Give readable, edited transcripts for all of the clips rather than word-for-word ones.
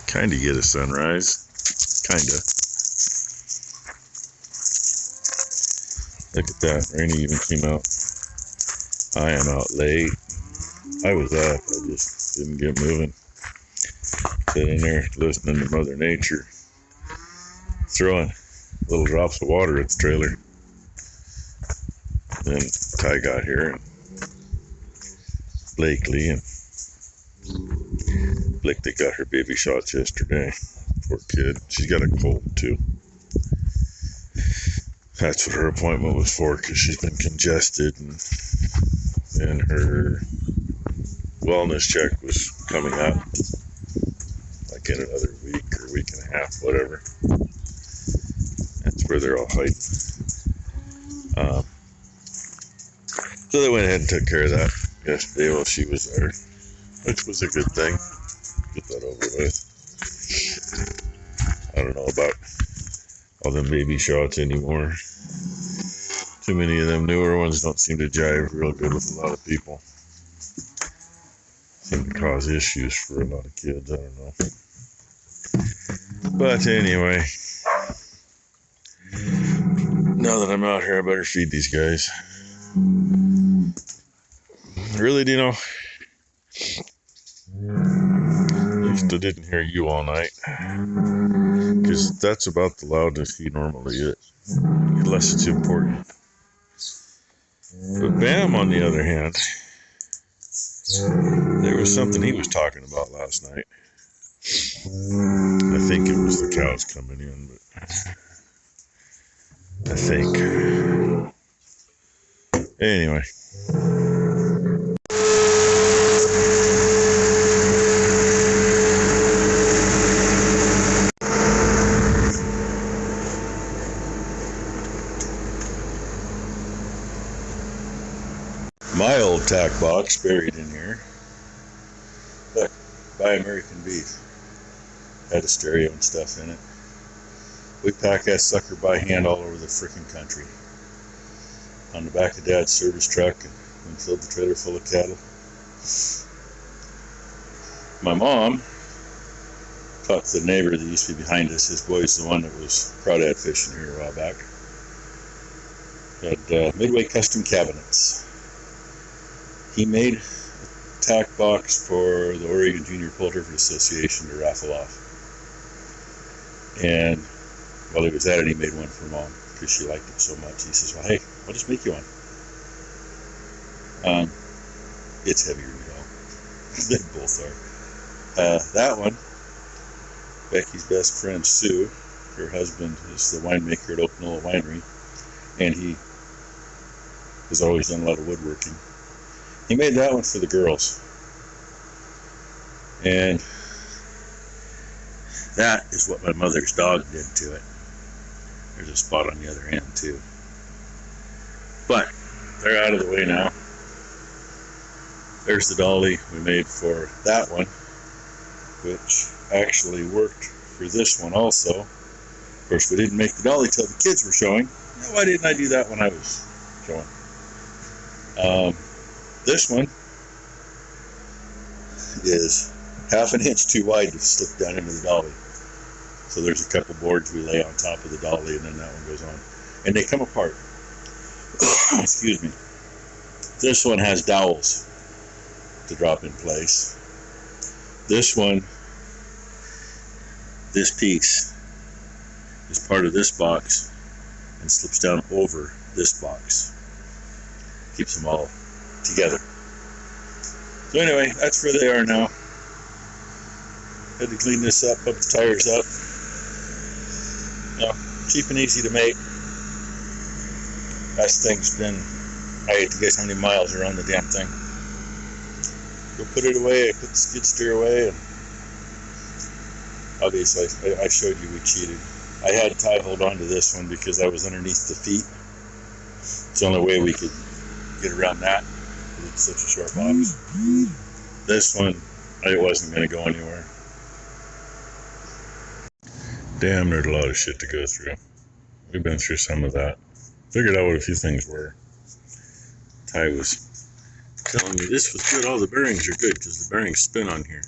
Kinda get a sunrise. Kinda. Look at that. Rainy even came out. I am out late. I was up. I just didn't get moving. Sitting there listening to Mother Nature. Throwing little drops of water at the trailer. Then Ty got here and Blakely and Blakely got her baby shots yesterday. Poor kid. She's got a cold too. That's what her appointment was for, because she's been congested, and her wellness check was coming up like in another week or week and a half, whatever. That's where they're all hiding. So they went ahead and took care of that yesterday while she was there, which was a good thing. Get that over with. I don't know about all them baby shots anymore. Too many of them newer ones don't seem to jive real good with a lot of people. Seem to cause issues for a lot of kids. I don't know. But anyway, now that I'm out here, I better feed these guys. Really, Dino? At least I didn't hear you all night. Because that's about the loudness he normally is. Unless it's important. But Bam, on the other hand, there was something he was talking about last night. I think it was the cows coming in, but I think. Anyway. My old tack box buried in here. Look, Buy American Beef. Had a stereo and stuff in it. We pack that sucker by hand all over the frickin' country. On the back of Dad's service truck, and we filled the trailer full of cattle. My mom talked to the neighbor that used to be behind us. His boy's the one that was crawdad fishing here a while back. Had Midway Custom Cabinets. He made a tack box for the Oregon Junior Poultry Association to raffle off. And while he was at it, he made one for Mom because she liked it so much. He says, well, hey, I'll just make you one. It's heavier than you know. They both are. That one, Becky's best friend, Sue, her husband is the winemaker at Okanola Winery, and he has always done a lot of woodworking. He made that one for the girls. And that is what my mother's dog did to it. There's a spot on the other end too. But they're out of the way now. There's the dolly we made for that one, which actually worked for this one also. Of course, we didn't make the dolly till the kids were showing. Now, why didn't I do that when I was showing? This one is half an inch too wide to slip down into the dolly. So there's a couple boards we lay on top of the dolly, and then that one goes on. And they come apart. Excuse me. This one has dowels to drop in place. This one, this piece, is part of this box and slips down over this box. Keeps them all together. So anyway, that's where they are now. Had to clean this up, put the tires up. Now, cheap and easy to make. That thing's been, I hate to guess how many miles are on the damn thing. Go put it away, I put the skid steer away, and obviously I showed you we cheated. I had Ty hold on to this one because I was underneath the feet. It's the only way we could get around that. It's such a short box. This one, it wasn't going to go anywhere. Damn, there's a lot of shit to go through. We've been through some of that. Figured out what a few things were. Ty was telling me this was good. All the bearings are good because the bearings spin on here.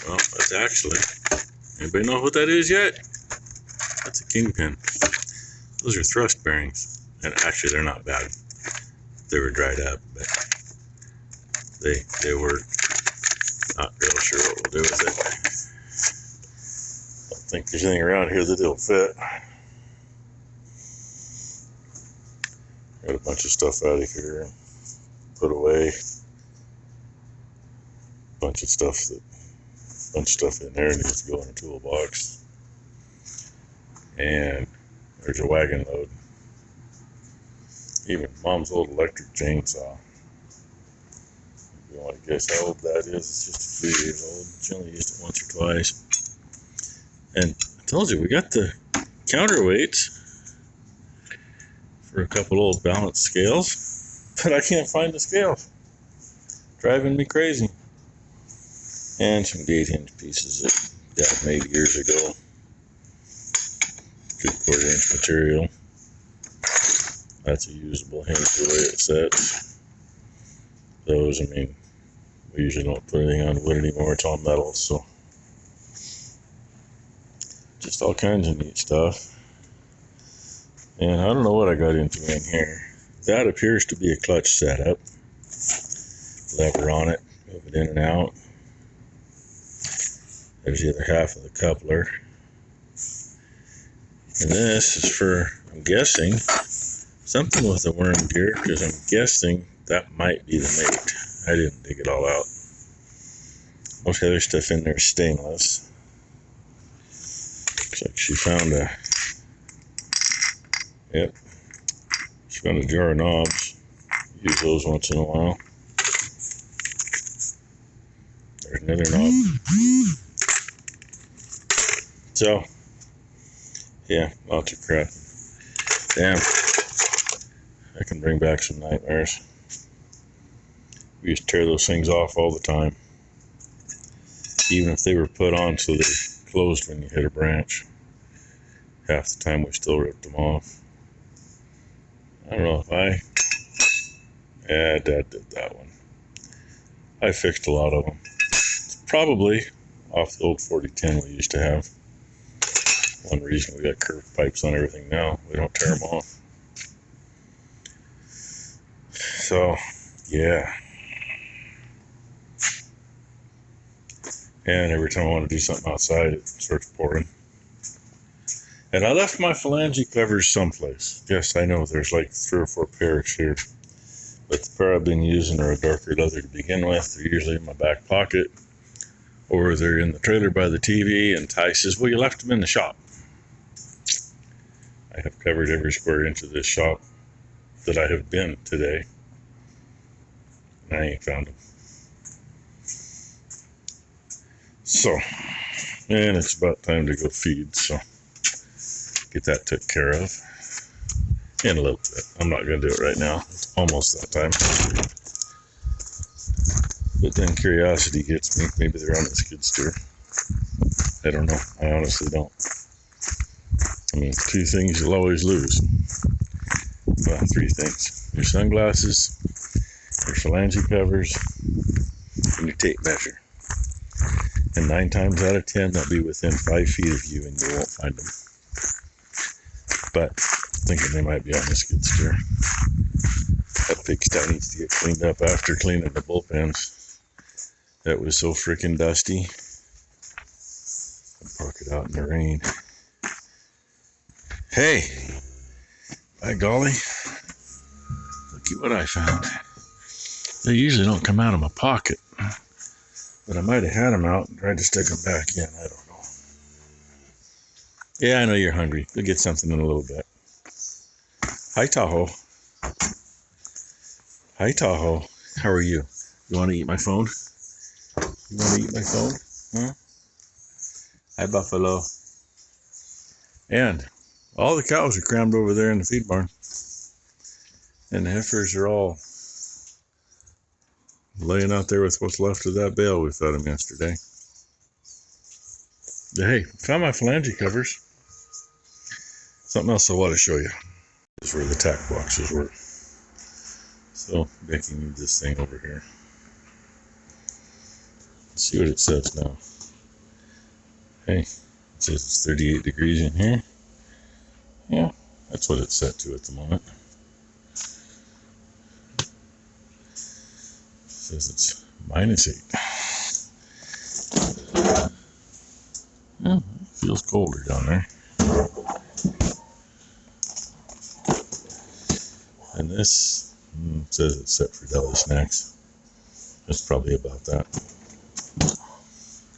Well, that's actually, anybody know what that is yet? That's a kingpin. Those are thrust bearings. And actually, they're not bad. They were dried up, but they work. Not real sure what we'll do with it. Don't think there's anything around here that'll fit. Got a bunch of stuff out of here. Put away. Bunch of stuff in there needs to go in a toolbox. And there's a wagon load. Even Mom's old electric chainsaw. If you want to guess how old that is, it's just a few years old. She only used it once or twice. And I told you, we got the counterweights for a couple old balance scales, but I can't find the scales. Driving me crazy. And some gate hinge pieces that Dad made years ago. 3/4 inch material. That's a usable hinge the way it sets. Those, I mean, we usually don't put anything on wood anymore, it's all metal, so just all kinds of neat stuff. And I don't know what I got into in here. That appears to be a clutch setup. Lever on it, move it in and out. There's the other half of the coupler. And this is for, I'm guessing, something with a worm gear, because I'm guessing that might be the mate. I didn't dig it all out. Most other stuff in there is stainless. Looks like she found a, yep, she found a jar of knobs. Use those once in a while. There's another knob. So, yeah, lots of crap. Damn. I can bring back some nightmares. We used to tear those things off all the time. Even if they were put on so they closed when you hit a branch. Half the time we still ripped them off. I don't know if yeah, Dad did that one. I fixed a lot of them. It's probably off the old 4010 we used to have. One reason we got curved pipes on everything now. We don't tear them off. So, yeah. And every time I want to do something outside, it starts pouring. And I left my phalange covers someplace. Yes, I know there's like 3 or 4 pairs here. But the pair I've been using are a darker leather to begin with. They're usually in my back pocket. Or they're in the trailer by the TV, and Ty says, well, you left them in the shop. I have covered every square inch of this shop that I have been today. And I ain't found them. So, and it's about time to go feed, so get that took care of. In a little bit. I'm not going to do it right now. It's almost that time. But then curiosity gets me. Maybe they're on the skid steer. I don't know. I honestly don't. I mean, 2 things you'll always lose. Well, 3 things. Your sunglasses, your phalange covers, and your tape measure. And 9 times out of 10, they'll be within 5 feet of you and you won't find them. But I'm thinking they might be on the skid steer. That pigsty needs to get cleaned up after cleaning the bullpens. That was so freaking dusty. I'll park it out in the rain. Hey, by golly, look at what I found. They usually don't come out of my pocket, but I might have had them out and tried to stick them back in. I don't know. Yeah, I know you're hungry. You'll get something in a little bit. Hi, Tahoe. Hi, Tahoe. How are you? You want to eat my phone? You want to eat my phone? Huh? Hi, Buffalo. And all the cows are crammed over there in the feed barn. And the heifers are all laying out there with what's left of that bale we fed them yesterday. Hey, found my phalange covers. Something else I want to show you. This is where the tack boxes were. So, Becky needs this thing over here. Let's see what it says now. Hey, it says it's 38 degrees in here. Yeah, that's what it's set to at the moment. It says it's -8. Yeah, it feels colder down there. And this says it's set for deli snacks. It's probably about that.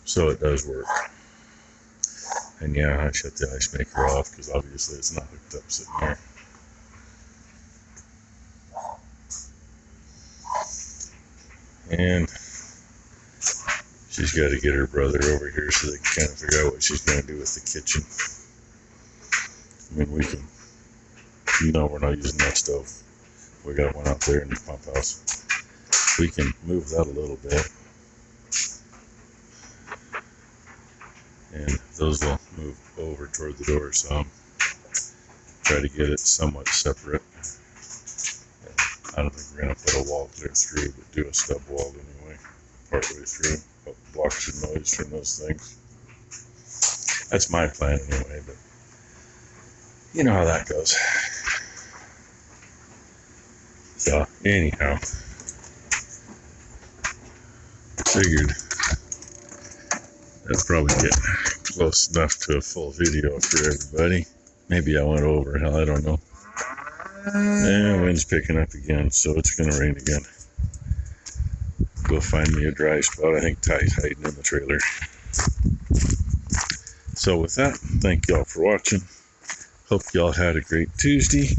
So it does work. And yeah, I shut the ice maker off because obviously it's not hooked up sitting there. And she's got to get her brother over here so they can kind of figure out what she's going to do with the kitchen. I mean, we can, we're not using that stove. We got one out there in the pump house. We can move that a little bit. And those will move over toward the door some. Try to get it somewhat separate. I don't think we're going to put a wall clear through, but do a stub wall anyway, partway through. Block some noise from those things. That's my plan anyway, but you know how that goes. So, anyhow, figured I'd probably get close enough to a full video for everybody. Maybe I went over, hell, I don't know. And wind's picking up again, so it's going to rain again. Go find me a dry spot. I think Ty's hiding in the trailer. So with that, thank y'all for watching. Hope y'all had a great Tuesday.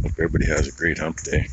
Hope everybody has a great hump day.